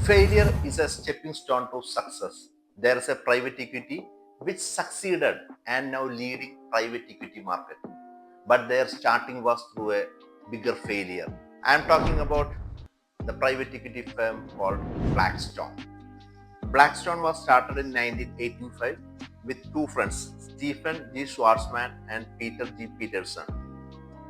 Failure is a stepping stone to success. There is a private equity which succeeded and now leading private equity market. But their starting was through a bigger failure. I am talking about the private equity firm called Blackstone. Blackstone was started in 1985 with two friends, Stephen G. Schwarzman and Peter G. Peterson.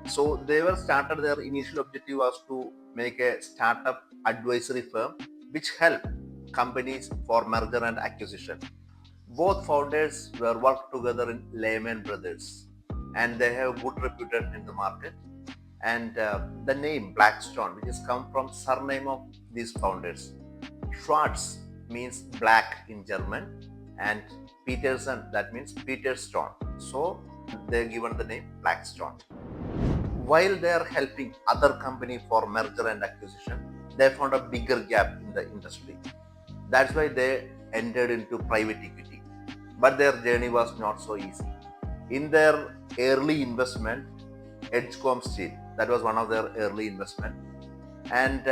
So they were started, their initial objective was to make a startup advisory firm which helped companies for merger and acquisition. Both founders were worked together in Lehman Brothers and they have good reputation in the market. And the name Blackstone, which has come from surname of these founders. Schwarz means black in German and Peterson, that means Peter Stone. So they're given the name Blackstone. While they are helping other company for merger and acquisition, they found a bigger gap in the industry. That's why they entered into private equity. But their journey was not so easy. In their early investment, Edgecombe Steel, that was one of their early investment. And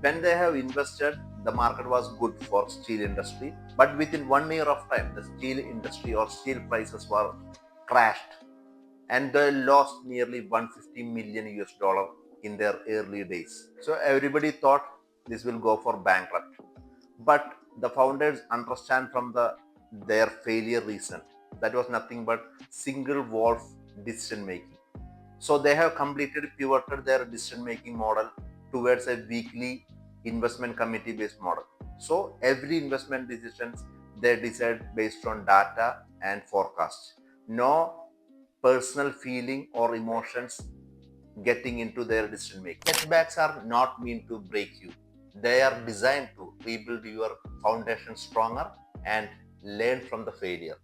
when they have invested, the market was good for steel industry. But within 1 year of time, the steel industry or steel prices were crashed and they lost nearly 150 million US dollar in their early days. So everybody thought this will go for bankrupt. But the founders understand from their failure reason that was nothing but single wolf decision making. So they have completely pivoted their decision making model towards a weekly investment committee based model. So every investment decisions they decide based on data and forecast. No personal feeling or emotions getting into their decision making. Setbacks are not meant to break you. They are designed to rebuild your foundation stronger and learn from the failure.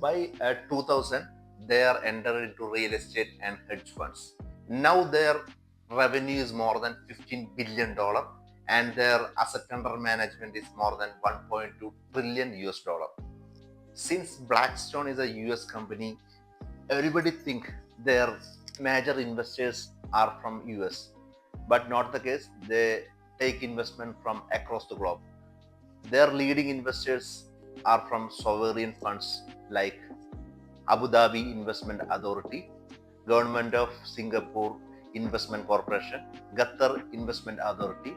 By 2000, they are entered into real estate and hedge funds. Now their revenue is more than $15 billion and their asset under management is more than 1.2 trillion US dollar. Since Blackstone is a US company, everybody think their major investors are from US, but not the case. They take investment from across the globe. Their leading investors are from sovereign funds like Abu Dhabi Investment Authority, Government of Singapore Investment Corporation, Qatar Investment Authority,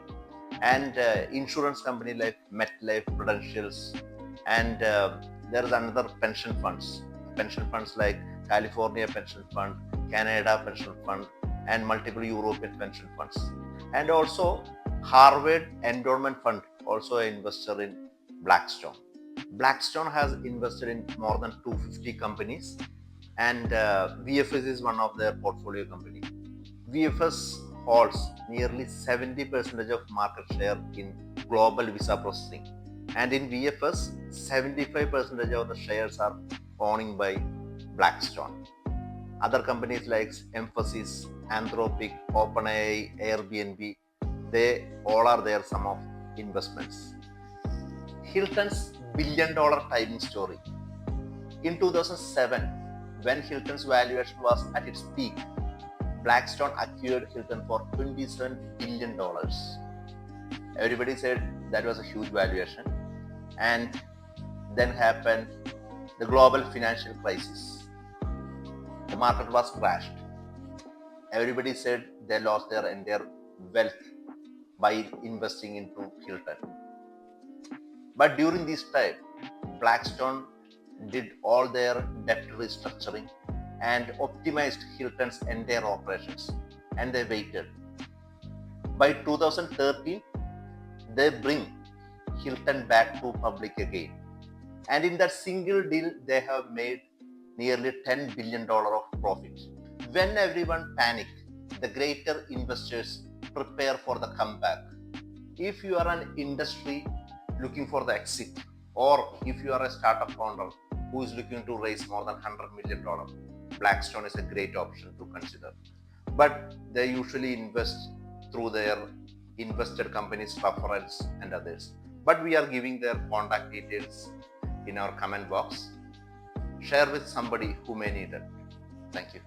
and insurance company like MetLife, Prudentials, and there is another pension funds like California Pension Fund, Canada Pension Fund, and multiple European pension funds. And also Harvard Endowment Fund, also an investor in Blackstone. Blackstone has invested in more than 250 companies and VFS is one of their portfolio company. VFS holds nearly 70% of market share in global visa processing. And in VFS, 75% of the shares are owned by Blackstone. Other companies like Emphasis, Anthropic, OpenAI, Airbnb, they all are there some of investments. Hilton's billion-dollar timing story. In 2007, when Hilton's valuation was at its peak, Blackstone acquired Hilton for $27 billion. Everybody said that was a huge valuation. And then happened the global financial crisis. The market was crashed. Everybody said they lost their entire wealth by investing into Hilton. But during this time, Blackstone did all their debt restructuring and optimized Hilton's entire operations, and they waited. By 2013, they bring Hilton back to public again. And in that single deal, they have made nearly $10 billion of profit. When everyone panicked, the greater investors prepare for the comeback. If you are an industry looking for the exit, or if you are a startup founder who is looking to raise more than $100 million, Blackstone is a great option to consider. But they usually invest through their invested companies' reference and others. But we are giving their contact details in our comment box. Share with somebody who may need it. Thank you.